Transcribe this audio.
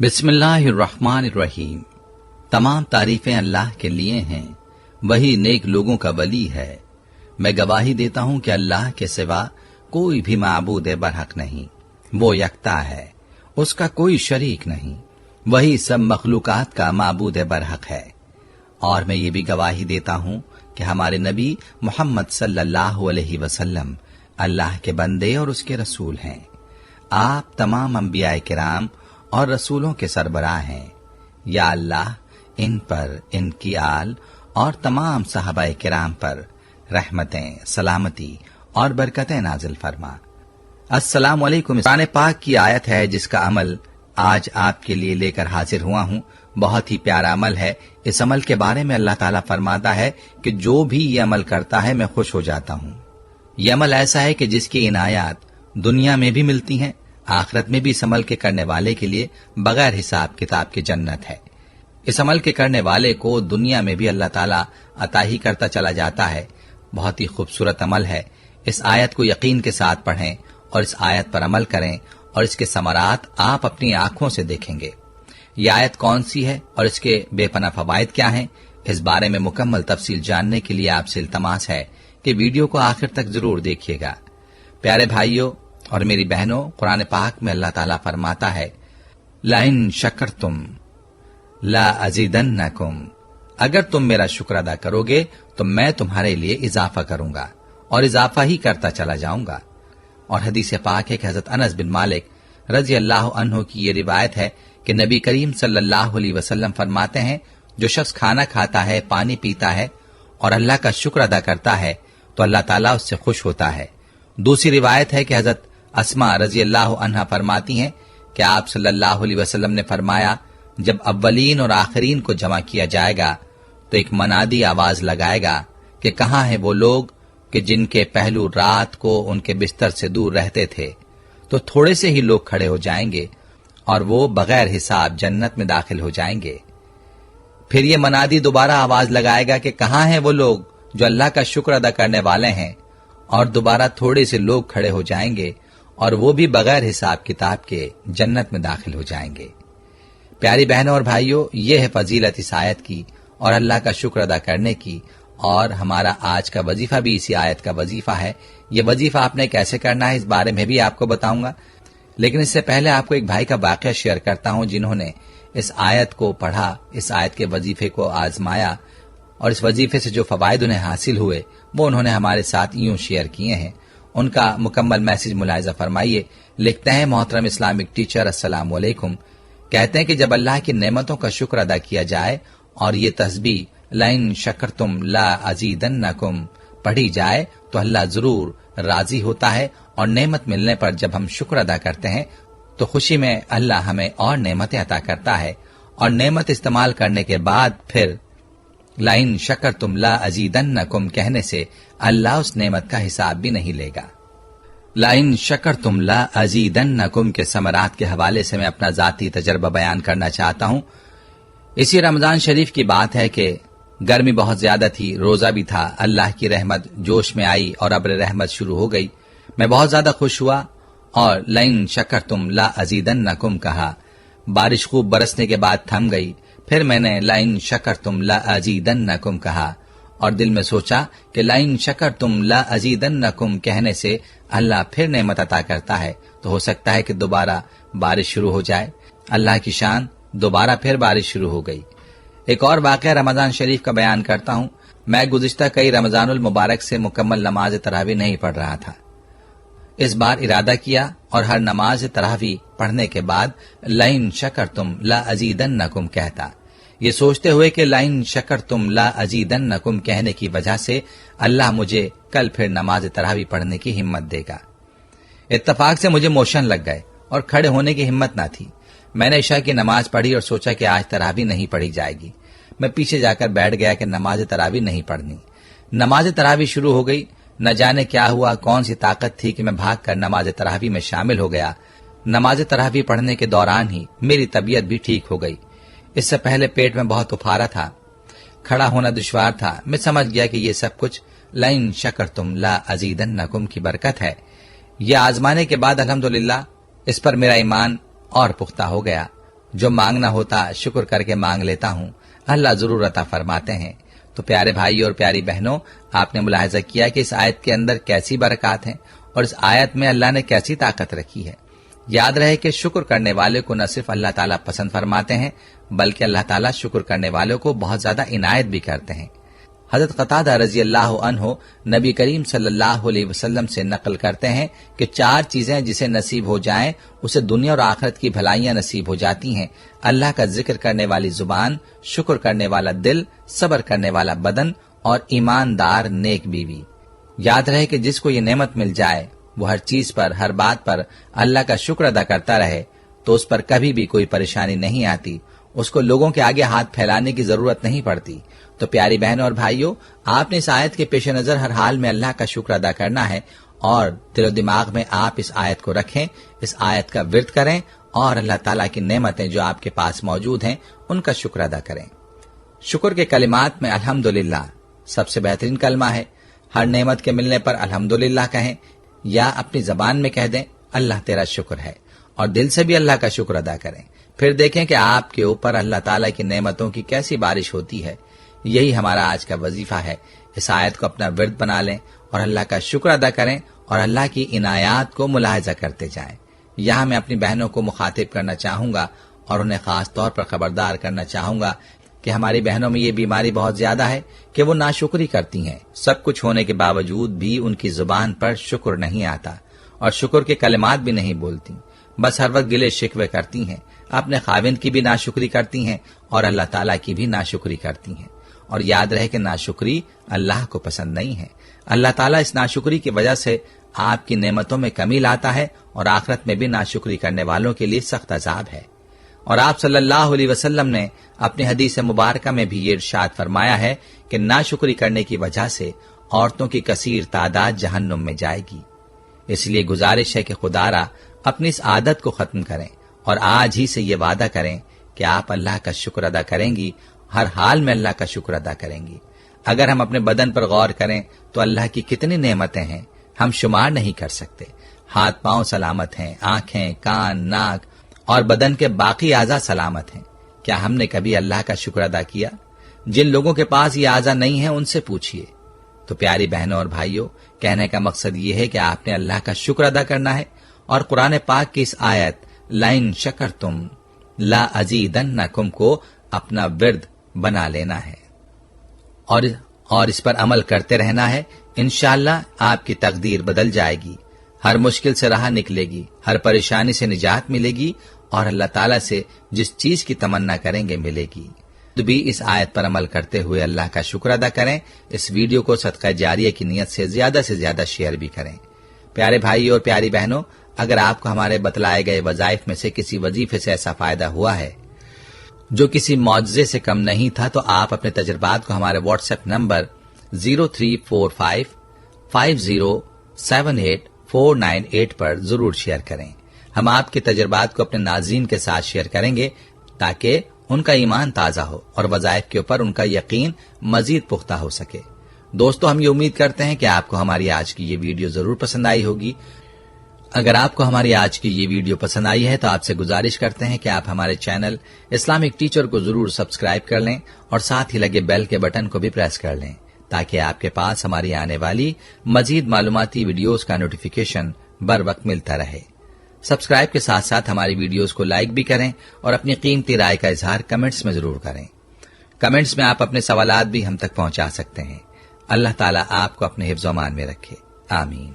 बिस्मिल्लाहिर्रहमानिर्रहीम। तमाम तारीफें अल्लाह के लिए हैं, वही नेक लोगों का वली है। मैं गवाही देता हूं कि अल्लाह के सिवा कोई भी माबूद बरहक नहीं, वो यकता है, उसका कोई शरीक नहीं, वही सब मखलूकात का माबूद बरहक है। और मैं ये भी गवाही देता हूं कि हमारे नबी मोहम्मद सल्लल्लाहु अलैहि वसल्लम अल्लाह के बंदे और उसके रसूल हैं। आप तमाम अंबिया किराम और रसूलों के सरबराह हैं। या अल्लाह इन पर, इनकी आल और तमाम सहाबा किराम पर रहमतें, सलामती और बरकतें नाजिल फरमा। अस्सलामु अलैकुम। कुरान पाक की आयत है जिसका अमल आज आपके लिए लेकर हाजिर हुआ हूं। बहुत ही प्यारा अमल है। इस अमल के बारे में अल्लाह ताला फरमाता है कि जो भी ये अमल करता है मैं खुश हो जाता हूं। ये अमल ऐसा है कि जिसकी इनायत दुनिया में भी मिलती हैं, आखिरत में भी इस अमल के करने वाले के लिए बगैर हिसाब किताब की जन्नत है। इस अमल के करने वाले को दुनिया में भी अल्लाह ताला अता ही करता चला जाता है। बहुत ही खूबसूरत अमल है। इस आयत को यकीन के साथ पढ़ें और इस आयत पर अमल करें और इसके समरात आप अपनी आंखों से देखेंगे। ये आयत कौन सी है और इसके बेपना फवायद क्या हैं, इस बारे में मुकम्मल तफसील जानने के लिए आपसे इल्तमास है कि वीडियो को आखिर तक जरूर देखिएगा। प्यारे भाइयों और मेरी बहनों, कुरान पाक में अल्लाह ताला फरमाता है, लाइन शकरतुम ला अजीदन्नकुम, अगर तुम मेरा शुक्र अदा करोगे तो मैं तुम्हारे लिए इजाफा करूंगा और इजाफा ही करता चला जाऊंगा। और हदीस पाक है कि हजरत अनस बिन मालिक रजी अल्लाह अन्हु की ये रिवायत है कि नबी करीम सल्लल्लाहु अलैहि वसल्लम फरमाते हैं, जो शख्स खाना खाता है, पानी पीता है और अल्लाह का शुक्र अदा करता है तो अल्लाह ताला उससे खुश होता है। दूसरी रिवायत है कि हजरत अस्मा रजी अल्लाह अन्हा फरमाती हैं कि आप सल्लल्लाहु अलैहि वसल्लम ने फरमाया, जब अव्वलीन और आखिरीन को जमा किया जाएगा तो एक मनादी आवाज लगाएगा कि कहाँ हैं वो लोग कि जिनके पहलू रात को उनके बिस्तर से दूर रहते थे। तो थोड़े से ही लोग खड़े हो जाएंगे और वो बगैर हिसाब जन्नत में दाखिल हो जाएंगे। फिर ये मनादी दोबारा आवाज लगाएगा कि कहाँ हैं वो लोग जो अल्लाह का शुक्र अदा करने वाले हैं, और दोबारा थोड़े से लोग खड़े हो जाएंगे और वो भी बगैर हिसाब किताब के जन्नत में दाखिल हो जाएंगे। प्यारी बहनों और भाइयों, ये है फजीलत इस आयत की और अल्लाह का शुक्र अदा करने की। और हमारा आज का वजीफा भी इसी आयत का वजीफा है। ये वजीफा आपने कैसे करना है इस बारे में भी आपको बताऊंगा, लेकिन इससे पहले आपको एक भाई का वाकया शेयर करता हूं जिन्होंने इस आयत को पढ़ा, इस आयत के वजीफे को आजमाया और इस वजीफे से जो फवायद उन्हें हासिल हुए वो उन्होंने हमारे साथ यूं शेयर किए हैं। उनका मुकम्मल मैसेज मुलाहिजा फरमाइए। लिखते हैं, मोहतरम इस्लामिक टीचर, अस्सलाम वालेकुम। कहते हैं कि जब अल्लाह की नेमतों का शुक्र अदा किया जाए और ये तस्बीह लाइन शकरतुम ला अजीदन्नकुम पढ़ी जाए तो अल्लाह जरूर राजी होता है। और नेमत मिलने पर जब हम शुक्र अदा करते हैं तो खुशी में अल्लाह हमें और नेमतें अता करता है। और नेमत इस्तेमाल करने के बाद फिर लाइन शकरतुम ला अजीदन्नकुम कहने से अल्लाह उस नेमत का हिसाब भी नहीं लेगा। लाइन शकरतुम ला अजीदन्नकुम के समरात के हवाले से मैं अपना जाती तजर्बा बयान करना चाहता हूं। इसी रमजान शरीफ की बात है कि गर्मी बहुत ज्यादा थी, रोजा भी था। अल्लाह की रहमत जोश में आई और अब्र रहमत शुरू हो गई। मैं बहुत ज्यादा खुश हुआ और लाइन शकरतुम ला अजीदन्नकुम कहा। बारिश खूब बरसने के बाद थम गई। फिर मैंने लाइन शकरतुम ला अजीदन्नकुम कहा और दिल में सोचा कि लाइन शकरतुम ला अजीदन्नकुम कहने से अल्लाह फिर नेमत अता करता है तो हो सकता है कि दोबारा बारिश शुरू हो जाए। अल्लाह की शान, दोबारा फिर बारिश शुरू हो गई। एक और वाकया रमजान शरीफ का बयान करता हूं। मैं गुज़िश्ता कई रमजानुल मुबारक से मुकम्मल नमाज तरावी नहीं पढ़ रहा था। इस बार इरादा किया और हर नमाज तरावी पढ़ने के बाद लाइन शकरतुम ला अजीदन्नकुम कहता, ये सोचते हुए कि लाइन शकरतुम ला अजीदन्नकुम कहने की वजह से अल्लाह मुझे कल फिर नमाज तरावी पढ़ने की हिम्मत देगा। इत्तफाक से मुझे मोशन लग गए और खड़े होने की हिम्मत ना थी। मैंने इशा की नमाज पढ़ी और सोचा कि आज तरावी नहीं पढ़ी जाएगी। मैं पीछे जाकर बैठ गया कि नमाज तरावी नहीं पढ़नी। नमाज तरावी शुरू हो गई। न जाने क्या हुआ, कौन सी ताकत थी कि मैं भागकर नमाज तरावी में शामिल हो गया। नमाज तरावी पढ़ने के दौरान ही मेरी तबीयत भी ठीक हो गई। इससे पहले पेट में बहुत उफारा था, खड़ा होना दुश्वार था। मैं समझ गया कि ये सब कुछ लाइन शकरतुम ला अजीदन्नकुम की बरकत है। यह आजमाने के बाद अल्हम्दुलिल्लाह इस पर मेरा ईमान और पुख्ता हो गया जो मांगना होता शुक्र करके मांग लेता हूँ, अल्लाह जरूर अता फरमाते हैं। तो प्यारे भाई और प्यारी बहनों, आपने मुलाहिजा किया कि इस आयत के अंदर कैसी बरकत है और इस आयत में अल्लाह ने कैसी ताकत रखी है। याद रहे कि शुक्र करने वाले को न सिर्फ अल्लाह ताला पसंद फरमाते हैं, बल्कि अल्लाह ताला शुक्र करने वालों को बहुत ज्यादा इनायत भी करते हैं। हजरत कतादा रजी अल्लाह अन्हो नबी करीम सल्लल्लाहु अलैहि वसल्लम से नकल करते हैं कि 4 चीजें जिसे नसीब हो जाएं उसे दुनिया और आखिरत की भलाइयां नसीब हो जाती हैं। अल्लाह का जिक्र करने वाली जुबान, शुक्र करने वाला दिल, सब्र करने वाला बदन और ईमानदार नेक बीवी। याद रहे कि जिसको ये नेमत मिल जाए वो हर चीज पर, हर बात पर अल्लाह का शुक्र अदा करता रहे तो उस पर कभी भी कोई परेशानी नहीं आती, उसको लोगों के आगे हाथ फैलाने की जरूरत नहीं पड़ती। तो प्यारी बहनों और भाइयों, आपने इस आयत के पेश नजर हर हाल में अल्लाह का शुक्र अदा करना है और दिलो दिमाग में आप इस आयत को रखें, इस आयत का विर्द करें और अल्लाह ताला की नेमतें जो आपके पास मौजूद हैं उनका शुक्र अदा करें। शुक्र के कलिमात में अल्हम्दुलिल्लाह सबसे बेहतरीन कलमा है। हर नेमत के मिलने पर अल्हम्दुलिल्लाह कहें या अपनी जबान में कह दें अल्लाह तेरा शुक्र है, और दिल से भी अल्लाह का शुक्र अदा करें। फिर देखें कि आपके ऊपर अल्लाह ताला की नेमतों की कैसी बारिश होती है। यही हमारा आज का वजीफा है। इस आयत को अपना विर्द बना लें और अल्लाह का शुक्र अदा करें और अल्लाह की इनायात को मुलाहिजा करते जाएं। यहाँ मैं अपनी बहनों को मुखातिब करना चाहूंगा और उन्हें खास तौर पर खबरदार करना चाहूंगा कि हमारी बहनों में ये बीमारी बहुत ज्यादा है कि वो नाशुक्री करती हैं। सब कुछ होने के बावजूद भी उनकी जुबान पर शुक्र नहीं आता और शुक्र के कलिमात भी नहीं बोलती। बस हर वक्त गिले शिकवे करती हैं, अपने खाविंद की भी नाशुक्री करती हैं और अल्लाह ताला की भी नाशुक्री करती हैं। और याद रहे कि नाशुक्री अल्लाह को पसंद नहीं है। अल्लाह ताला इस नाशुक्री की वजह से आपकी नेमतों में कमी लाता है और आखिरत में भी नाशुक्री करने वालों के लिए सख्त अजाब है। और आप सल्लल्लाहु अलैहि वसल्लम ने अपनी हदीस मुबारका में भी ये इरशाद फरमाया है कि नाशुक्री करने की वजह से औरतों की कसीर तादाद जहन्नुम में जाएगी। इसलिए गुजारिश है कि खुदारा अपनी इस आदत को खत्म करें और आज ही से ये वादा करें कि आप अल्लाह का शुक्र अदा करेंगी, हर हाल में अल्लाह का शुक्र अदा करेंगी। अगर हम अपने बदन पर गौर करें तो अल्लाह की कितनी नेमतें हैं, हम शुमार नहीं कर सकते। हाथ पांव सलामत हैं, आंखें, कान, नाक और बदन के बाकी आज़ा सलामत हैं। क्या हमने कभी अल्लाह का शुक्र अदा किया? जिन लोगों के पास ये आज़ा नहीं है उनसे पूछिए। तो प्यारी बहनों और भाइयों, कहने का मकसद ये है कि आपने अल्लाह का शुक्र अदा करना है और कुरान पाक की इस आयत लाइन शकरतुम ला अजीदन्नकुम को अपना विर्द बना लेना है और इस पर अमल करते रहना है। इंशाअल्लाह आपकी तकदीर बदल जाएगी, हर मुश्किल से राह निकलेगी, हर परेशानी से निजात मिलेगी और अल्लाह ताला से जिस चीज की तमन्ना करेंगे मिलेगी। तो भी इस आयत पर अमल करते हुए अल्लाह का शुक्र अदा करें। इस वीडियो को सदका जारिया की नियत से ज्यादा शेयर भी करें। प्यारे भाई और प्यारी बहनों, अगर आपको हमारे बतलाए गए वजाइफ में से किसी वजीफे से ऐसा फायदा हुआ है जो किसी मौजज़े से कम नहीं था, तो आप अपने तजुर्बात को हमारे व्हाट्सएप नंबर 0345507849 पर जरूर शेयर करें। हम आपके तजुर्बात को अपने नाज़रीन के साथ शेयर करेंगे ताकि उनका ईमान ताज़ा हो और वज़ाइफ के ऊपर उनका यकीन मजीद पुख्ता हो सके। दोस्तों, हम ये उम्मीद करते हैं कि आपको हमारी आज की ये वीडियो जरूर पसंद आई होगी। अगर आपको हमारी आज की ये वीडियो पसंद आई है तो आपसे गुजारिश करते हैं कि आप हमारे चैनल इस्लामिक टीचर को जरूर सब्सक्राइब कर लें और साथ ही लगे बेल के बटन को भी प्रेस कर लें ताकि आपके पास हमारी आने वाली मजीद मालूमाती वीडियोस का नोटिफिकेशन बर वक्त मिलता रहे। सब्सक्राइब के साथ साथ हमारी वीडियोस को लाइक भी करें और अपनी कीमती राय का इजहार कमेंट्स में जरूर करें। कमेंट्स में आप अपने सवालात भी हम तक पहुंचा सकते हैं। अल्लाह ताला आपको अपने हिफ्ज़-ओ-अमान में रखे। आमीन।